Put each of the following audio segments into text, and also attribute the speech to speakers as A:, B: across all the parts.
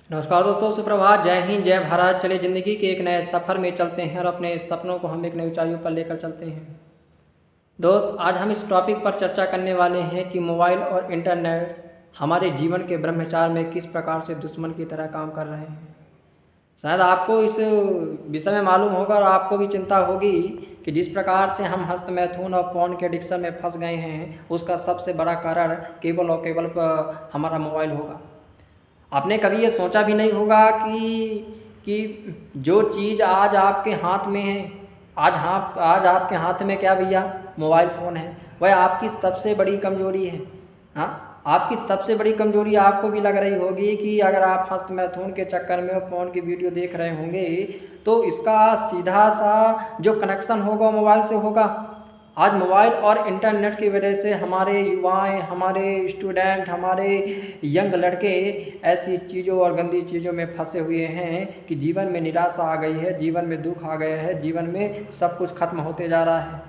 A: नमस्कार दोस्तों, सुप्रभात। जय हिंद, जय भारत। चलिए ज़िंदगी के एक नए सफ़र में चलते हैं और अपने सपनों को हम एक नई ऊंचाइयों पर लेकर चलते हैं। दोस्त, आज हम इस टॉपिक पर चर्चा करने वाले हैं कि मोबाइल और इंटरनेट हमारे जीवन के ब्रह्मचार में किस प्रकार से दुश्मन की तरह काम कर रहे हैं। शायद आपको इस विषय में मालूम होगा और आपको भी चिंता होगी कि जिस प्रकार से हम हस्त मैथुन और पॉर्न के एडिक्शन में फंस गए हैं, उसका सबसे बड़ा कारण केवल और केवल हमारा मोबाइल होगा। आपने कभी ये सोचा भी नहीं होगा कि जो चीज़ आज आपके हाथ में है, आज आपके हाथ में क्या भैया, मोबाइल फ़ोन है, वह आपकी सबसे बड़ी कमज़ोरी है। हाँ, आपकी सबसे बड़ी कमज़ोरी आपको भी लग रही होगी कि अगर आप हस्त मैथुन के चक्कर में और फ़ोन की वीडियो देख रहे होंगे तो इसका सीधा सा जो कनेक्शन होगा मोबाइल से होगा। आज मोबाइल और इंटरनेट की वजह से हमारे युवाएं, हमारे स्टूडेंट, हमारे यंग लड़के ऐसी चीज़ों और गंदी चीज़ों में फंसे हुए हैं कि जीवन में निराशा आ गई है, जीवन में दुख आ गया है, जीवन में सब कुछ खत्म होते जा रहा है।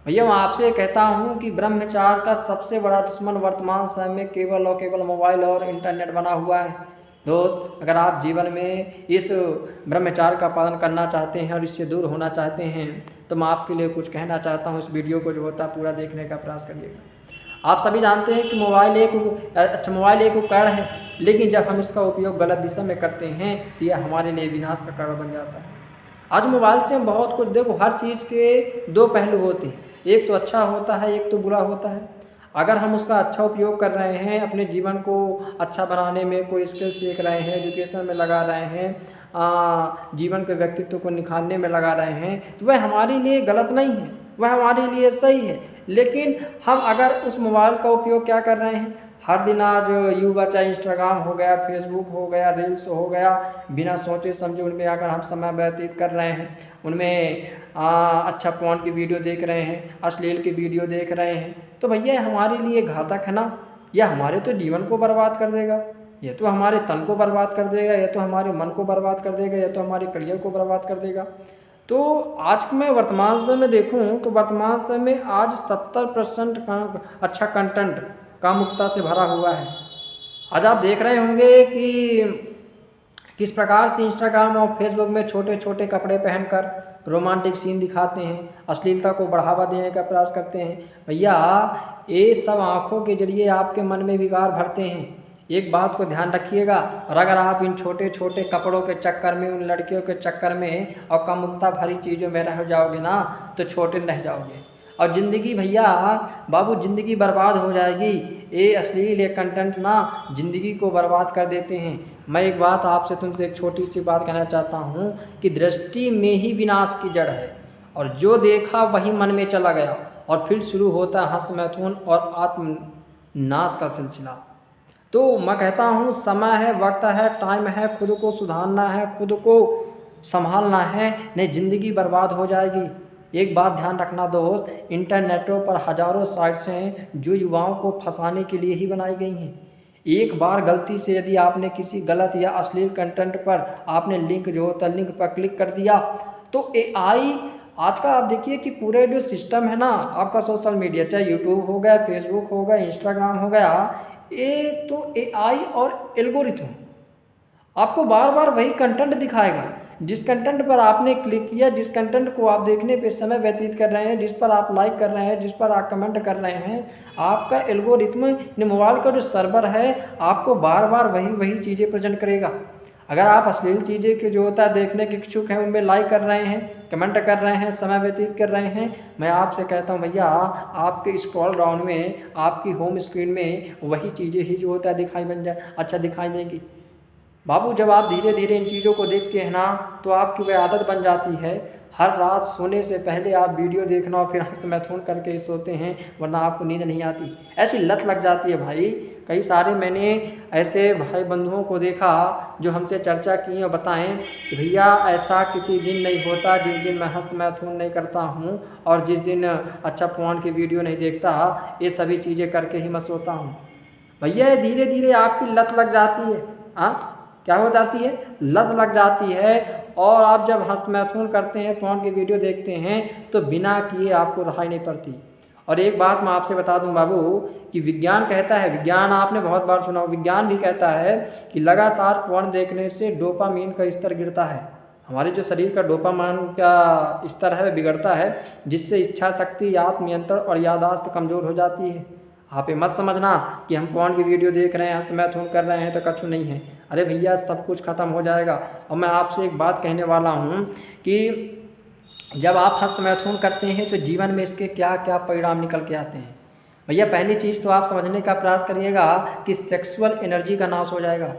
A: भैया मैं आपसे कहता हूँ कि ब्रह्मचार का सबसे बड़ा दुश्मन वर्तमान समय में केवल और केवल मोबाइल और इंटरनेट बना हुआ है। दोस्त, अगर आप जीवन में इस ब्रह्मचार का पालन करना चाहते हैं और इससे दूर होना चाहते हैं तो मैं आपके लिए कुछ कहना चाहता हूँ। इस वीडियो को जो होता है पूरा देखने का प्रयास करिएगा। आप सभी जानते हैं कि मोबाइल एक उपकरण है, लेकिन जब हम इसका उपयोग गलत दिशा में करते हैं तो यह हमारे लिए विनाश का कारण बन जाता है। आज मोबाइल से हम बहुत कुछ, देखो, हर चीज़ के दो पहलू होते हैं, एक तो अच्छा होता है, एक तो बुरा होता है। अगर हम उसका अच्छा उपयोग कर रहे हैं, अपने जीवन को अच्छा बनाने में कोई स्किल सीख रहे हैं, एजुकेशन में लगा रहे हैं, जीवन के व्यक्तित्व को निखारने में लगा रहे हैं, तो वह हमारे लिए गलत नहीं है, वह हमारे लिए सही है। लेकिन हम अगर उस मोबाइल का उपयोग क्या कर रहे हैं, हर दिन आज युवा चाहे इंस्टाग्राम हो गया, फेसबुक हो गया, रील्स हो गया, बिना सोचे समझे उनमें अगर हम समय व्यतीत कर रहे हैं, उनमें अच्छा पॉर्न की वीडियो देख रहे हैं, अश्लील की वीडियो देख रहे हैं, तो भैया हमारे लिए घातक है ना। यह हमारे तो जीवन को बर्बाद कर देगा, यह तो हमारे तन को बर्बाद कर देगा, यह तो हमारे मन को बर्बाद कर देगा, यह तो हमारे करियर को बर्बाद कर देगा। तो आज मैं वर्तमान समय में देखूं तो वर्तमान समय में आज 70% का अच्छा कंटेंट कामुकता से भरा हुआ है। आज आप देख रहे होंगे कि किस प्रकार से इंस्टाग्राम और फेसबुक में छोटे छोटे कपड़े पहनकर रोमांटिक सीन दिखाते हैं, अश्लीलता को बढ़ावा देने का प्रयास करते हैं। भैया ये सब आँखों के जरिए आपके मन में विकार भरते हैं। एक बात को ध्यान रखिएगा, और अगर आप इन छोटे छोटे कपड़ों के चक्कर में, उन लड़कियों के चक्कर में और कामुकता भरी चीज़ों में रह जाओगे ना तो छोटे रह जाओगे, और ज़िंदगी भैया बाबू ज़िंदगी बर्बाद हो जाएगी। ये अश्लील ये कंटेंट ना ज़िंदगी को बर्बाद कर देते हैं। मैं एक बात आपसे तुमसे एक छोटी सी बात कहना चाहता हूँ कि दृष्टि में ही विनाश की जड़ है, और जो देखा वही मन में चला गया, और फिर शुरू होता है हस्त मैथुन और आत्मनाश का सिलसिला। तो मैं कहता हूँ समय है, वक्त है, टाइम है, खुद को सुधारना है, खुद को संभालना है, नहीं ज़िंदगी बर्बाद हो जाएगी। एक बात ध्यान रखना दोस्त, इंटरनेटों पर हज़ारों साइट्स हैं जो युवाओं को फंसाने के लिए ही बनाई गई हैं। एक बार गलती से यदि आपने किसी गलत या अश्लील कंटेंट पर आपने लिंक पर क्लिक कर दिया तो एआई आज का आप देखिए कि पूरे जो सिस्टम है ना आपका सोशल मीडिया, चाहे यूट्यूब हो गया, फेसबुक हो गया, इंस्टाग्राम हो गया, ये तो एआई और एल्गोरिथम आपको बार बार वही कंटेंट दिखाएगा। जिस कंटेंट पर आपने क्लिक किया, जिस कंटेंट को आप देखने पे समय व्यतीत कर रहे हैं, जिस पर आप लाइक कर रहे हैं, जिस पर आप कमेंट कर रहे हैं, आपका एल्गोरिथम मोबाइल का जो सर्वर है आपको बार बार वही चीज़ें प्रेजेंट करेगा। अगर आप अश्लील चीज़ें के जो होता है देखने के इच्छुक हैं, उनमें लाइक कर रहे हैं, कमेंट कर रहे हैं, समय व्यतीत कर रहे हैं, मैं आपसे कहता हूँ भैया आपके स्क्रॉल डाउन में, आपकी होम स्क्रीन में वही चीज़ें ही जो होता है दिखाई देंगी। बाबू जब आप धीरे धीरे इन चीज़ों को देखते हैं ना तो आपकी वह आदत बन जाती है, हर रात सोने से पहले आप वीडियो देखना और फिर हस्त मैथुन करके ही सोते हैं, वरना आपको नींद नहीं आती। ऐसी लत लग जाती है भाई। कई सारे मैंने ऐसे भाई बंधुओं को देखा जो हमसे चर्चा किए और बताएं कि भैया ऐसा किसी दिन नहीं होता जिस दिन मैं हस्त मैथुन नहीं करता हूँ और जिस दिन अच्छा फोन की वीडियो नहीं देखता, ये सभी चीज़ें करके ही मैं सोता हूँ। भैया धीरे धीरे आपकी लत लग जाती है। हाँ, क्या हो जाती है, लत लग जाती है। और आप जब हस्त मैथुन करते हैं, फोन की वीडियो देखते हैं तो बिना किए आपको रहाई नहीं पड़ती। और एक बात मैं आपसे बता दूं बाबू कि विज्ञान कहता है, विज्ञान आपने बहुत बार सुना हो, विज्ञान भी कहता है कि लगातार पोर्न देखने से डोपामीन का स्तर गिरता है। हमारे जो शरीर का डोपामाइन का स्तर है बिगड़ता है, जिससे इच्छा शक्ति, आत्मनियंत्रण और याददाश्त कमज़ोर हो जाती है। आप ये मत समझना कि हम पोर्न की वीडियो देख रहे हैं, हस्तमैथुन कर रहे हैं तो कछु नहीं है। अरे भैया सब कुछ ख़त्म हो जाएगा। और मैं आपसे एक बात कहने वाला हूँ कि जब आप हस्तमैथुन करते हैं तो जीवन में इसके क्या क्या परिणाम निकल के आते हैं। भैया पहली चीज़ तो आप समझने का प्रयास करिएगा कि सेक्सुअल एनर्जी का नाश हो जाएगा।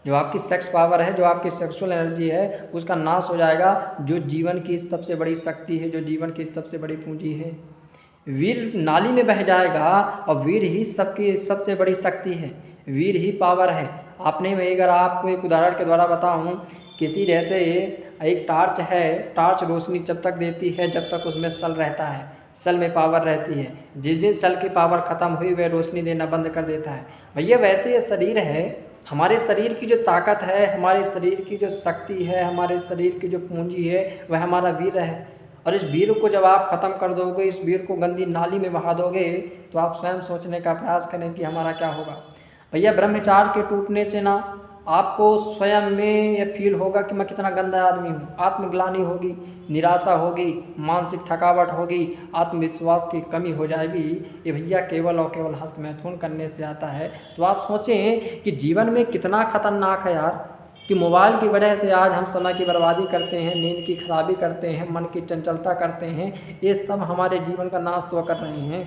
A: जो आपकी सेक्स पावर है, जो आपकी सेक्सुअल एनर्जी है, उसका नाश हो जाएगा, जो जीवन की सबसे बड़ी शक्ति है, जो जीवन की सबसे बड़ी पूंजी है। वीर नाली में बह जाएगा और वीर ही सबकी सबसे बड़ी शक्ति है, वीर ही पावर है। आपने मैं अगर आपको एक उदाहरण के द्वारा बताऊं, किसी जैसे एक टार्च है, टार्च रोशनी जब तक देती है जब तक उसमें सल रहता है, सल में पावर रहती है। जिस दिन सल की पावर ख़त्म हुई वह रोशनी देना बंद कर देता है। भैया वैसे ये शरीर है, हमारे शरीर की जो ताकत है, हमारे शरीर की जो शक्ति है, हमारे शरीर की जो पूंजी है, वह हमारा वीर है। और इस वीर को जब आप ख़त्म कर दोगे, इस वीर को गंदी नाली में बहा दोगे, तो आप स्वयं सोचने का प्रयास करें कि हमारा क्या होगा। भैया ब्रह्मचार्य के टूटने से ना आपको स्वयं में यह फील होगा कि मैं कितना गंदा आदमी हूँ। आत्मग्लानि होगी, निराशा होगी, मानसिक थकावट होगी, आत्मविश्वास की कमी हो जाएगी। ये भैया केवल और केवल हस्तमैथुन करने से आता है। तो आप सोचें कि जीवन में कितना खतरनाक है यार, कि मोबाइल की वजह से आज हम समय की बर्बादी करते हैं, नींद की खराबी करते हैं, मन की चंचलता करते हैं। ये सब हमारे जीवन का नाश तो कर रहे हैं।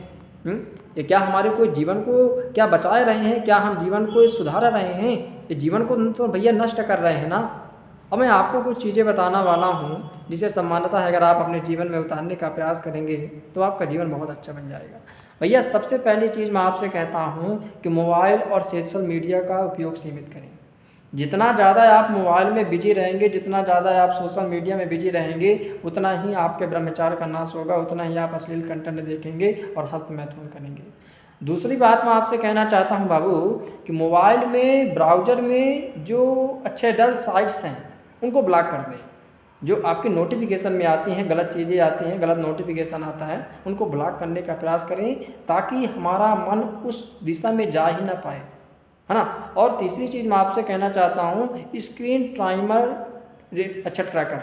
A: ये क्या हमारे कोई जीवन को क्या बचाए रहे हैं? क्या हम जीवन को सुधार रहे हैं? ये जीवन को तो भैया नष्ट कर रहे हैं ना। अब मैं आपको कुछ चीज़ें बताना वाला हूँ जिसे सम्मानता है अगर आप अपने जीवन में उतारने का प्रयास करेंगे तो आपका जीवन बहुत अच्छा बन जाएगा। भैया सबसे पहली चीज़ मैं आपसे कहता हूँ कि मोबाइल और सोशल मीडिया का उपयोग सीमित करें। जितना ज़्यादा आप मोबाइल में बिजी रहेंगे, जितना ज़्यादा आप सोशल मीडिया में बिजी रहेंगे, उतना ही आपके ब्रह्मचार्य का नाश होगा, उतना ही आप अश्लील कंटेंट देखेंगे और हस्तमैथुन करेंगे। दूसरी बात मैं आपसे कहना चाहता हूं बाबू कि मोबाइल में, ब्राउज़र में जो अच्छे डल साइट्स हैं उनको ब्लॉक कर दें। जो आपकी नोटिफिकेशन में आती हैं, गलत चीज़ें आती हैं, गलत नोटिफिकेशन आता है, उनको ब्लॉक करने का प्रयास करें ताकि हमारा मन उस दिशा में जा ही ना पाए, है ना। और तीसरी चीज़ मैं आपसे कहना चाहता हूँ, स्क्रीन टाइमर अच्छा ट्रैकर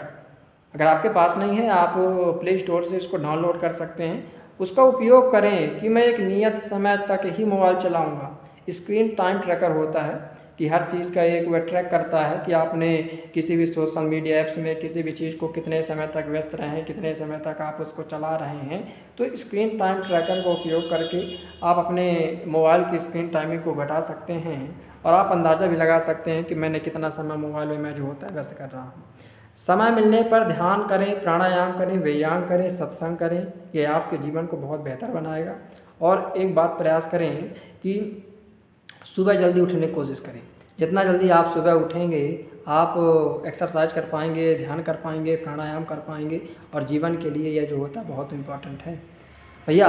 A: अगर आपके पास नहीं है, आप प्ले स्टोर से इसको डाउनलोड कर सकते हैं। उसका उपयोग करें कि मैं एक नियत समय तक ही मोबाइल चलाऊँगा। स्क्रीन टाइम ट्रैकर होता है कि हर चीज़ का एक वह ट्रैक करता है कि आपने किसी भी सोशल मीडिया ऐप्स में किसी भी चीज़ को कितने समय तक व्यस्त रहें, कितने समय तक आप उसको चला रहे हैं। तो स्क्रीन टाइम ट्रैकर का उपयोग करके आप अपने मोबाइल की स्क्रीन टाइमिंग को घटा सकते हैं और आप अंदाज़ा भी लगा सकते हैं कि मैंने कितना समय मोबाइल में मैं जो होता है व्यस्त कर रहा हूँ। समय मिलने पर ध्यान करें, प्राणायाम करें, व्यायाम करें, सत्संग करें। ये आपके जीवन को बहुत बेहतर बनाएगा। और एक बात प्रयास करें कि सुबह जल्दी उठने की कोशिश करें। जितना जल्दी आप सुबह उठेंगे, आप एक्सरसाइज कर पाएंगे, ध्यान कर पाएंगे, प्राणायाम कर पाएंगे और जीवन के लिए यह जो होता है बहुत इम्पॉर्टेंट है। भैया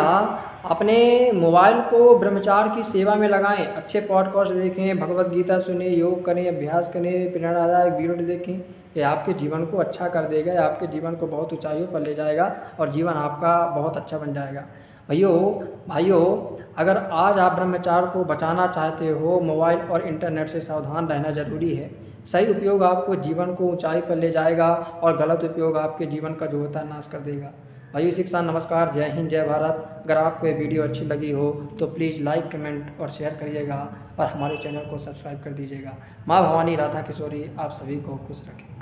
A: अपने मोबाइल को ब्रह्मचार्य की सेवा में लगाएं। अच्छे पॉडकास्ट देखें, भगवत गीता सुने, योग करें, अभ्यास करें, प्रेरणादायक वीडियो देखें। ये आपके जीवन को अच्छा कर देगा, आपके जीवन को बहुत ऊंचाइयों पर ले जाएगा और जीवन आपका बहुत अच्छा बन जाएगा। भाइयों अगर आज आप ब्रह्मचार्य को बचाना चाहते हो, मोबाइल और इंटरनेट से सावधान रहना ज़रूरी है। सही उपयोग आपको जीवन को ऊंचाई पर ले जाएगा और गलत उपयोग आपके जीवन का जो होता है नाश कर देगा। भाइयों शिक्षा नमस्कार, जय हिंद, जय भारत। अगर आपको ये वीडियो अच्छी लगी हो तो प्लीज़ लाइक, कमेंट और शेयर करिएगा और हमारे चैनल को सब्सक्राइब कर दीजिएगा। माँ भवानी राधा किशोरी आप सभी को खुश रखें।